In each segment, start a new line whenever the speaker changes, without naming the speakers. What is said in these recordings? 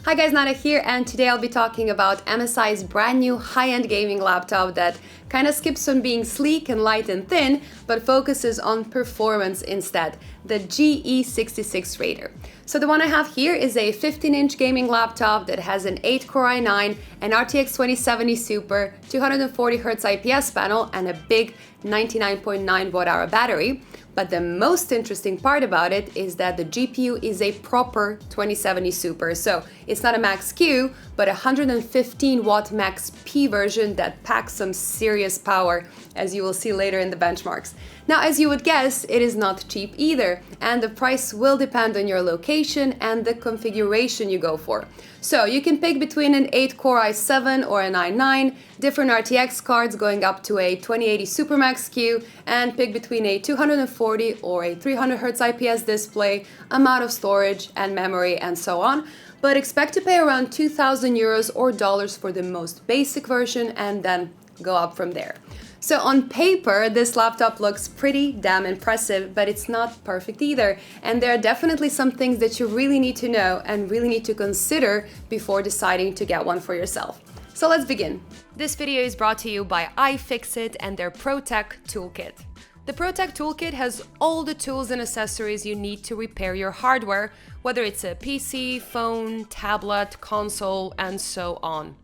Hi guys, Nana here, and today I'll be talking about MSI's brand new high-end gaming laptop that kind of skips on being sleek and light and thin, but focuses on performance instead, the GE66 Raider. So the one I have here is a 15-inch gaming laptop that has an 8-core i9, an RTX 2070 Super, 240Hz IPS panel, and a big 99.9 watt-hour battery. But the most interesting part about it is that the GPU is a proper 2070 Super. So it's not a Max Q, but a 115 watt Max P version that packs some serious power, as you will see later in the benchmarks. Now, as you would guess, it is not cheap either, and the price will depend on your location and the configuration you go for. So you can pick between an 8-core i7 or an i9, different RTX cards going up to a 2080 Super Max Q, and pick between a 240 or a 300Hz IPS display, amount of storage and memory, and so on. But expect to pay around 2,000 euros or dollars for the most basic version and then go up from there. So on paper, this laptop looks pretty damn impressive, but it's not perfect either. And there are definitely some things that you really need to know and really need to consider before deciding to get one for yourself. So let's begin. This video is brought to you by iFixit and their ProTech Toolkit. The ProTech Toolkit has all the tools and accessories you need to repair your hardware, whether it's a PC, phone, tablet, console, and so on.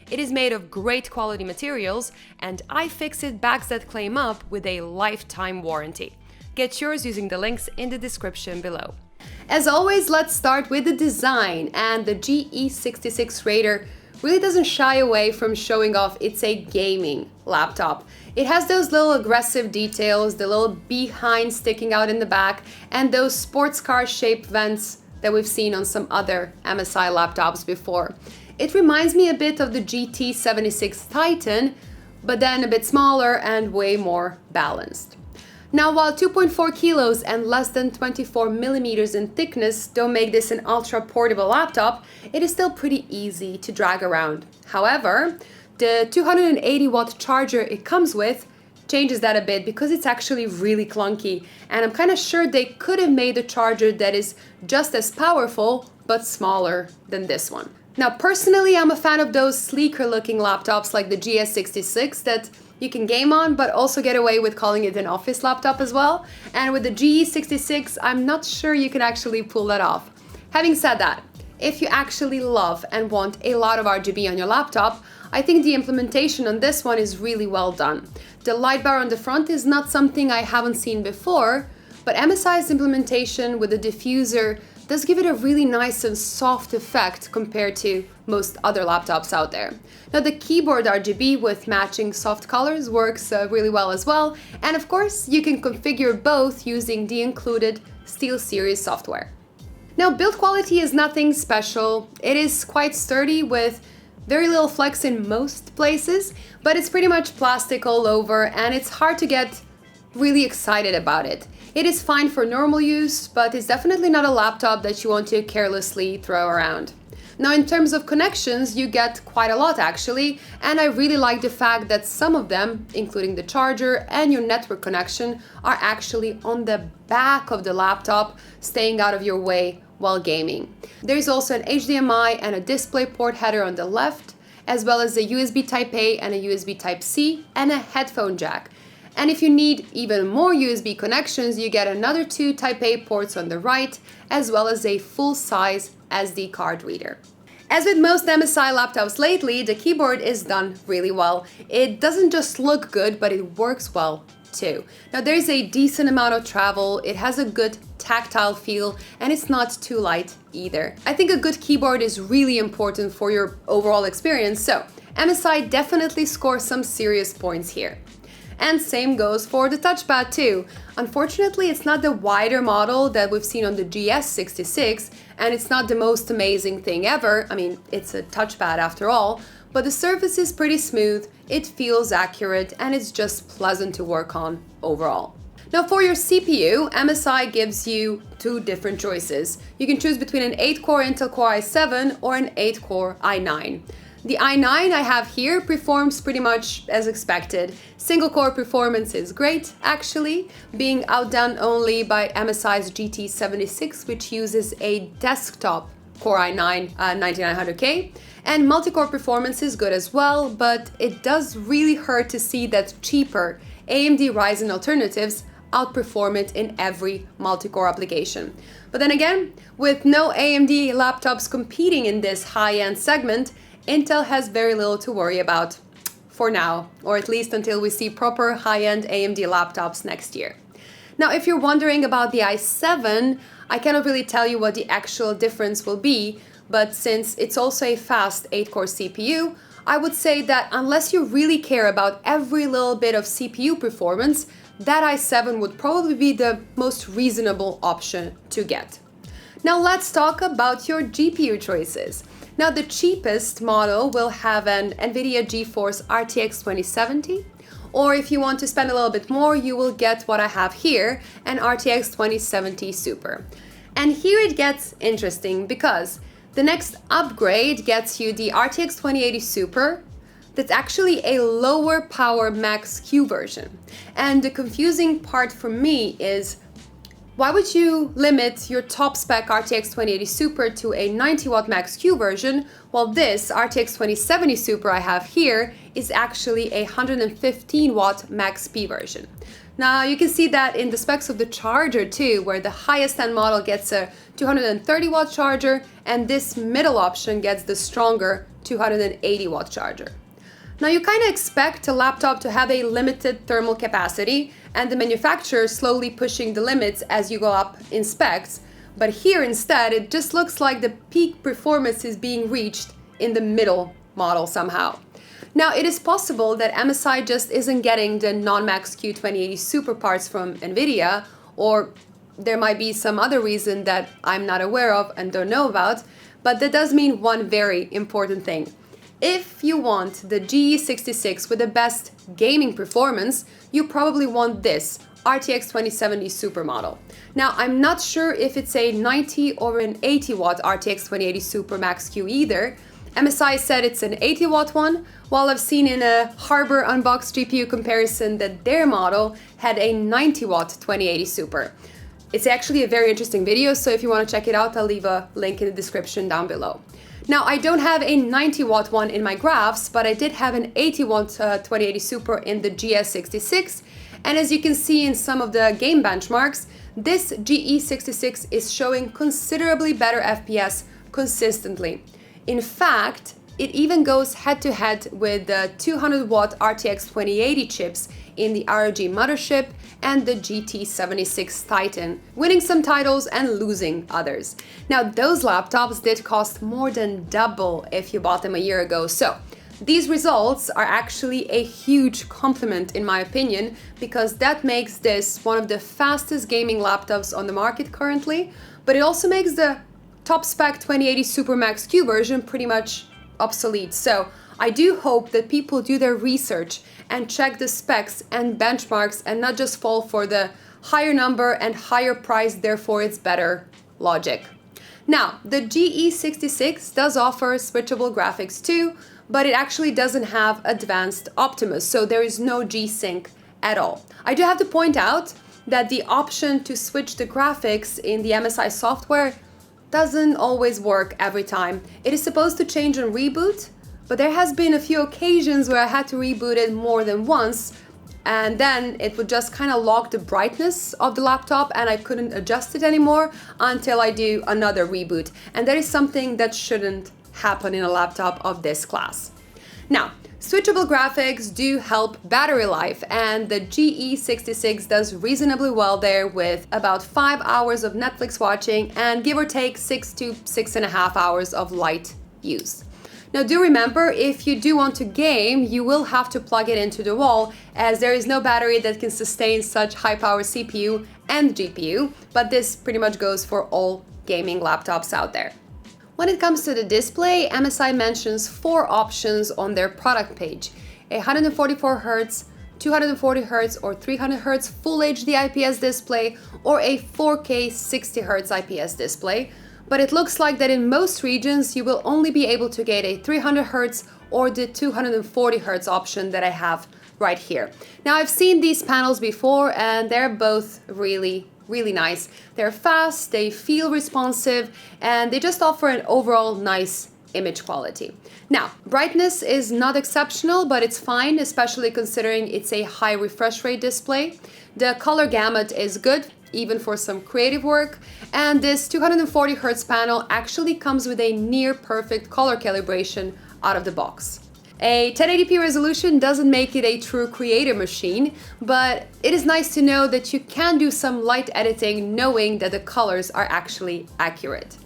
It is made of great quality materials, and iFixit backs that claim up with a lifetime warranty. Get yours using the links in the description below. As always, let's start with the design, and the GE66 Raider really doesn't shy away from showing off it's a gaming laptop. It has those little aggressive details, the little behind sticking out in the back, and those sports car shaped vents that we've seen on some other MSI laptops before. It reminds me a bit of the GT76 Titan, but then a bit smaller and way more balanced. Now, while 2.4 kilos and less than 24 millimeters in thickness don't make this an ultra portable laptop, it is still pretty easy to drag around. However, the 280 watt charger it comes with changes that a bit because it's actually really clunky, and I'm kind of sure they could have made a charger that is just as powerful but smaller than this one. Now, personally, I'm a fan of those sleeker looking laptops like the GS66 that you can game on, but also get away with calling it an office laptop as well. And with the GE66, I'm not sure you can actually pull that off. Having said that, if you actually love and want a lot of RGB on your laptop, I think the implementation on this one is really well done. The light bar on the front is not something I haven't seen before, but MSI's implementation with the diffuser does give it a really nice and soft effect compared to most other laptops out there. Now, the keyboard RGB with matching soft colors works really well as well, and of course you can configure both using the included SteelSeries software. Now, build quality is nothing special. It is quite sturdy with very little flex in most places, but it's pretty much plastic all over, and it's hard to get really excited about it. It is fine for normal use, but it's definitely not a laptop that you want to carelessly throw around. Now, in terms of connections, you get quite a lot actually, and I really like the fact that some of them, including the charger and your network connection, are actually on the back of the laptop, staying out of your way while gaming. There's also an HDMI and a DisplayPort header on the left, as well as a USB Type-A and a USB Type-C and a headphone jack. And if you need even more USB connections, you get another 2 Type-A ports on the right, as well as a full-size SD card reader. As with most MSI laptops lately, the keyboard is done really well. It doesn't just look good, but it works well too. Now, there's a decent amount of travel, it has a good tactile feel, and it's not too light either. I think a good keyboard is really important for your overall experience, so MSI definitely scores some serious points here. And same goes for the touchpad too. Unfortunately, it's not the wider model that we've seen on the GS66, and it's not the most amazing thing ever. I mean, it's a touchpad after all, but the surface is pretty smooth, it feels accurate, and it's just pleasant to work on overall. Now, for your CPU, MSI gives you 2 different choices. You can choose between an 8-core Intel Core i7 or an 8-core i9. The i9 I have here performs pretty much as expected. Single core performance is great, actually, being outdone only by MSI's GT76, which uses a desktop Core i9 9900K. And multi-core performance is good as well, but it does really hurt to see that cheaper AMD Ryzen alternatives outperform it in every multi-core application. But then again, with no AMD laptops competing in this high-end segment, Intel has very little to worry about for now, or at least until we see proper high-end AMD laptops next year. Now, if you're wondering about the i7, I cannot really tell you what the actual difference will be, but since it's also a fast 8-core CPU, I would say that unless you really care about every little bit of CPU performance, that i7 would probably be the most reasonable option to get. Now let's talk about your GPU choices. Now the cheapest model will have an Nvidia GeForce RTX 2070, or if you want to spend a little bit more, you will get what I have here, an RTX 2070 Super. And here it gets interesting because the next upgrade gets you the RTX 2080 Super. That's actually a lower power Max-Q version. And the confusing part for me is, why would you limit your top spec RTX 2080 Super to a 90-watt Max-Q version, while this RTX 2070 Super I have here is actually a 115-watt Max-P version? Now you can see that in the specs of the charger too, where the highest end model gets a 230-watt charger, and this middle option gets the stronger 280-watt charger. Now you kind of expect a laptop to have a limited thermal capacity and the manufacturer slowly pushing the limits as you go up in specs, but here instead it just looks like the peak performance is being reached in the middle model somehow. Now it is possible that MSI just isn't getting the non-Max-Q 2080 Super parts from Nvidia, or there might be some other reason that I'm not aware of and don't know about, but that does mean one very important thing. If you want the GE66 with the best gaming performance, you probably want this RTX 2070 Super model. Now, I'm not sure if it's a 90 or an 80 watt RTX 2080 Super Max-Q either. MSI said it's an 80 watt one, while I've seen in a Harbor Unboxed GPU comparison that their model had a 90 watt 2080 Super. It's actually a very interesting video, so if you want to check it out, I'll leave a link in the description down below. Now, I don't have a 90 watt one in my graphs, but I did have an 80 watt 2080 Super in the GS66. And as you can see in some of the game benchmarks, this GE66 is showing considerably better FPS consistently. In fact, it even goes head-to-head with the 200 watt RTX 2080 chips in the ROG mothership and the GT76 Titan, winning some titles and losing others. Now, those laptops did cost more than double if you bought them a year ago, so these results are actually a huge compliment in my opinion, because that makes this one of the fastest gaming laptops on the market currently, but it also makes the top spec 2080 Super Max-Q version pretty much obsolete. So I do hope that people do their research and check the specs and benchmarks and not just fall for the higher number and higher price, therefore it's better logic. Now, the GE66 does offer switchable graphics too, but it actually doesn't have advanced Optimus, so there is no G-Sync at all. I do have to point out that the option to switch the graphics in the MSI software doesn't always work every time. It is supposed to change on reboot, but there has been a few occasions where I had to reboot it more than once, and then it would just kind of lock the brightness of the laptop and I couldn't adjust it anymore until I do another reboot. And that is something that shouldn't happen in a laptop of this class. Now, switchable graphics do help battery life, and the GE66 does reasonably well there with about 5 hours of Netflix watching and give or take 6 to 6.5 hours of light use. Now do remember, if you do want to game, you will have to plug it into the wall, as there is no battery that can sustain such high power CPU and GPU, but this pretty much goes for all gaming laptops out there. When it comes to the display, MSI mentions 4 options on their product page: a 144 Hz, 240 Hz or 300 Hz Full HD IPS display, or a 4K 60 Hz IPS display. But it looks like that in most regions you will only be able to get a 300 Hz or the 240 Hz option that I have right here. Now, I've seen these panels before and they're both really really nice. They're fast, they feel responsive, and they just offer an overall nice image quality. Now, brightness is not exceptional, but it's fine, especially considering it's a high refresh rate display. The color gamut is good, even for some creative work, and this 240 Hz panel actually comes with a near perfect color calibration out of the box. A 1080p resolution doesn't make it a true creator machine, but it is nice to know that you can do some light editing knowing that the colors are actually accurate.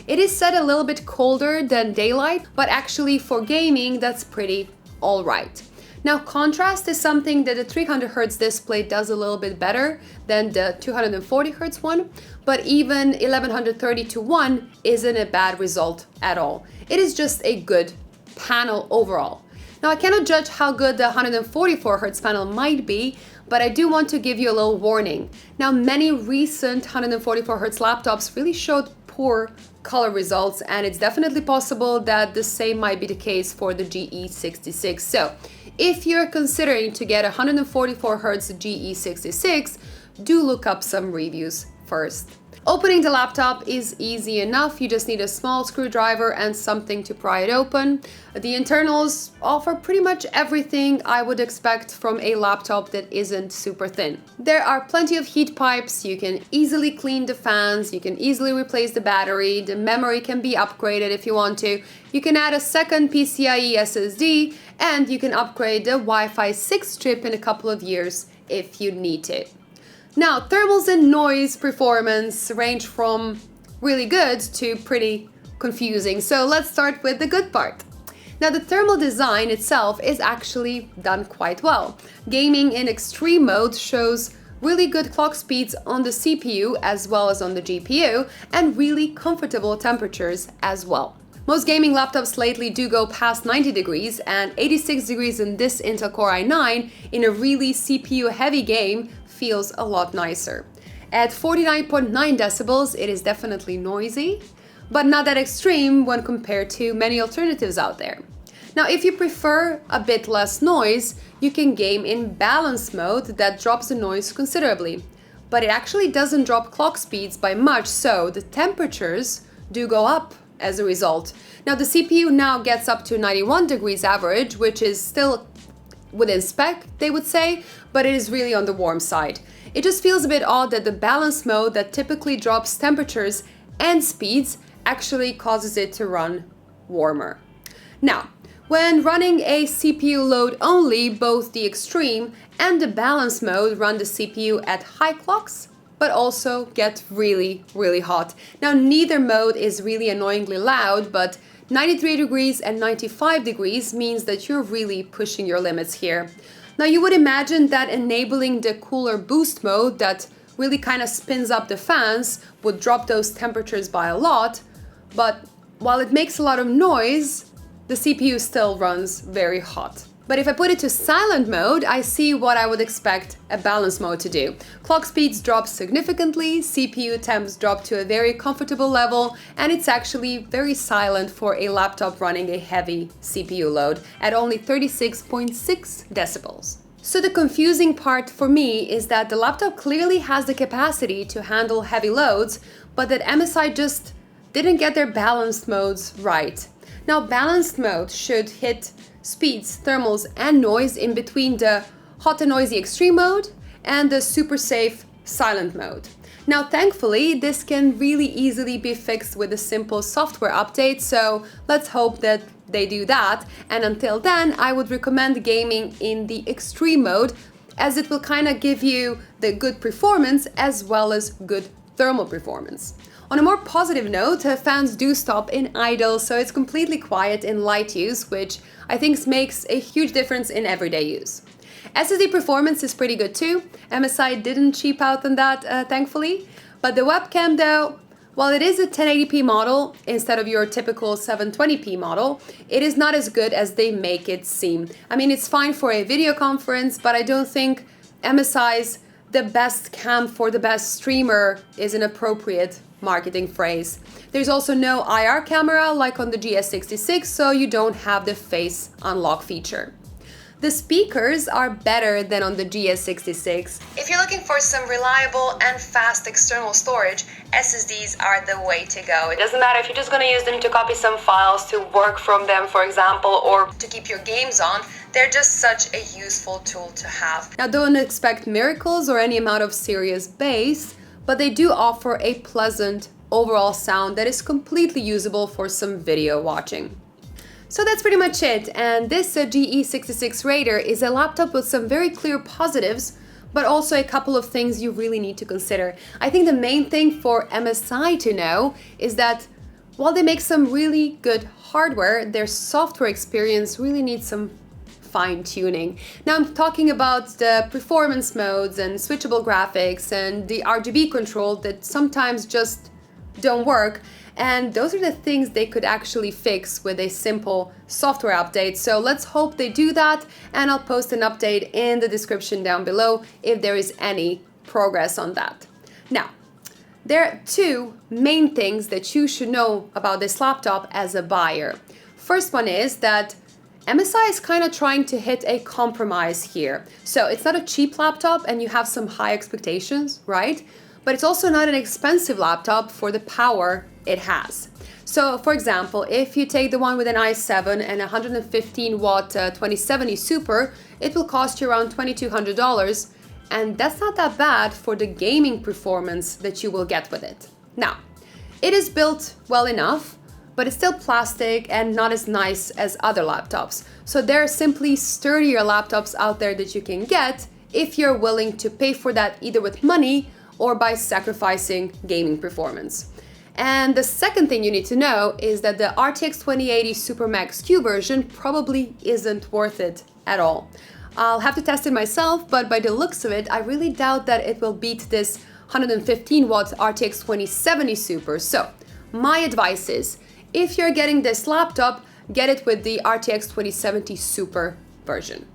It is set a little bit colder than daylight, but actually for gaming that's pretty alright. Now, contrast is something that the 300 Hz display does a little bit better than the 240 Hz one, but even 1130:1 isn't a bad result at all. It is just a good panel overall. Now, I cannot judge how good the 144 Hz panel might be, but I do want to give you a little warning. Now, many recent 144 Hz laptops really showed poor color results, and it's definitely possible that the same might be the case for the GE66. So, if you're considering to get a 144 Hz GE66, do look up some reviews first. Opening the laptop is easy enough. You just need a small screwdriver and something to pry it open. The internals offer pretty much everything I would expect from a laptop that isn't super thin. There are plenty of heat pipes, you can easily clean the fans, you can easily replace the battery, the memory can be upgraded if you want to, you can add a second PCIe SSD, and you can upgrade the Wi-Fi 6 chip in a couple of years if you need to. Now, thermals and noise performance range from really good to pretty confusing, so let's start with the good part. Now, the thermal design itself is actually done quite well. Gaming in extreme mode shows really good clock speeds on the CPU as well as on the GPU, and really comfortable temperatures as well. Most gaming laptops lately do go past 90 degrees, and 86 degrees in this Intel Core i9 in a really CPU-heavy game feels a lot nicer. At 49.9 decibels, it is definitely noisy, but not that extreme when compared to many alternatives out there. Now, if you prefer a bit less noise, you can game in balance mode that drops the noise considerably, but it actually doesn't drop clock speeds by much, so the temperatures do go up as a result. Now, the CPU now gets up to 91 degrees average, which is still within spec, they would say, but it is really on the warm side. It just feels a bit odd that the balance mode that typically drops temperatures and speeds actually causes it to run warmer. Now, when running a CPU load only, both the extreme and the balance mode run the CPU at high clocks, but also get really, really hot. Now, neither mode is really annoyingly loud, but 93 degrees and 95 degrees means that you're really pushing your limits here. Now, you would imagine that enabling the cooler boost mode that really kind of spins up the fans would drop those temperatures by a lot, but while it makes a lot of noise, the CPU still runs very hot. But if I put it to silent mode, I see what I would expect a balance mode to do. Clock speeds drop significantly, CPU temps drop to a very comfortable level, and it's actually very silent for a laptop running a heavy CPU load at only 36.6 decibels. So the confusing part for me is that the laptop clearly has the capacity to handle heavy loads, but that MSI just didn't get their balanced modes right. Now, balanced mode should hit speeds, thermals, and noise in between the hot and noisy extreme mode and the super safe silent mode. Now, thankfully, this can really easily be fixed with a simple software update, so let's hope that they do that. And until then, I would recommend gaming in the extreme mode, as it will kind of give you the good performance as well as good thermal performance. On a more positive note, fans do stop in idle, so it's completely quiet in light use, which I think makes a huge difference in everyday use. SSD performance is pretty good too. MSI didn't cheap out on that, thankfully. But the webcam though, while it is a 1080p model instead of your typical 720p model, it is not as good as they make it seem. I mean, it's fine for a video conference, but I don't think MSI's the best cam for the best streamer is an appropriate marketing phrase. There's also no IR camera like on the GS66, so you don't have the face unlock feature. The speakers are better than on the GS66. If you're looking for some reliable and fast external storage, SSDs are the way to go. It doesn't matter if you're just going to use them to copy some files, to work from them, for example, or to keep your games on. They're just such a useful tool to have. Now, don't expect miracles or any amount of serious bass, but they do offer a pleasant overall sound that is completely usable for some video watching. So that's pretty much it, and this GE66 Raider is a laptop with some very clear positives, but also a couple of things you really need to consider. I think the main thing for MSI to know is that while they make some really good hardware, their software experience really needs some fine-tuning. Now I'm talking about the performance modes and switchable graphics and the RGB control that sometimes just don't work, and those are the things they could actually fix with a simple software update. So let's hope they do that, and I'll post an update in the description down below if there is any progress on that. Now, there are two main things that you should know about this laptop as a buyer. First one is that MSI is kind of trying to hit a compromise here. So it's not a cheap laptop and you have some high expectations, right? But it's also not an expensive laptop for the power it has. So for example, if you take the one with an i7 and 115 watt 2070 Super, it will cost you around $2,200, and that's not that bad for the gaming performance that you will get with it. Now, it is built well enough, but it's still plastic and not as nice as other laptops. So there are simply sturdier laptops out there that you can get if you're willing to pay for that either with money or by sacrificing gaming performance. And the second thing you need to know is that the RTX 2080 Super Max Q version probably isn't worth it at all. I'll have to test it myself, but by the looks of it, I really doubt that it will beat this 115 watt RTX 2070 Super. So my advice is, if you're getting this laptop, get it with the RTX 2070 Super version.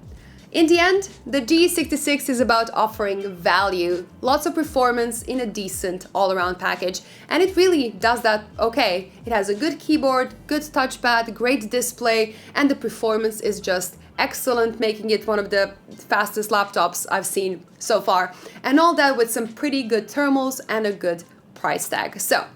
In the end, the GE66 is about offering value, lots of performance in a decent all-around package, and it really does that okay. It has a good keyboard, good touchpad, great display, and the performance is just excellent, making it one of the fastest laptops I've seen so far. And all that with some pretty good thermals and a good price tag. So,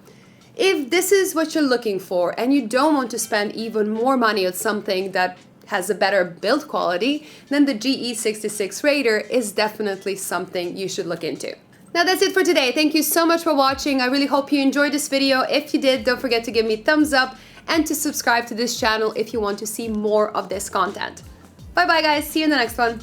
if this is what you're looking for and you don't want to spend even more money on something that has a better build quality, then the GE66 Raider is definitely something you should look into. Now that's it for today. Thank you so much for watching. I really hope you enjoyed this video. If you did, don't forget to give me a thumbs up and to subscribe to this channel if you want to see more of this content. Bye bye guys, see you in the next one.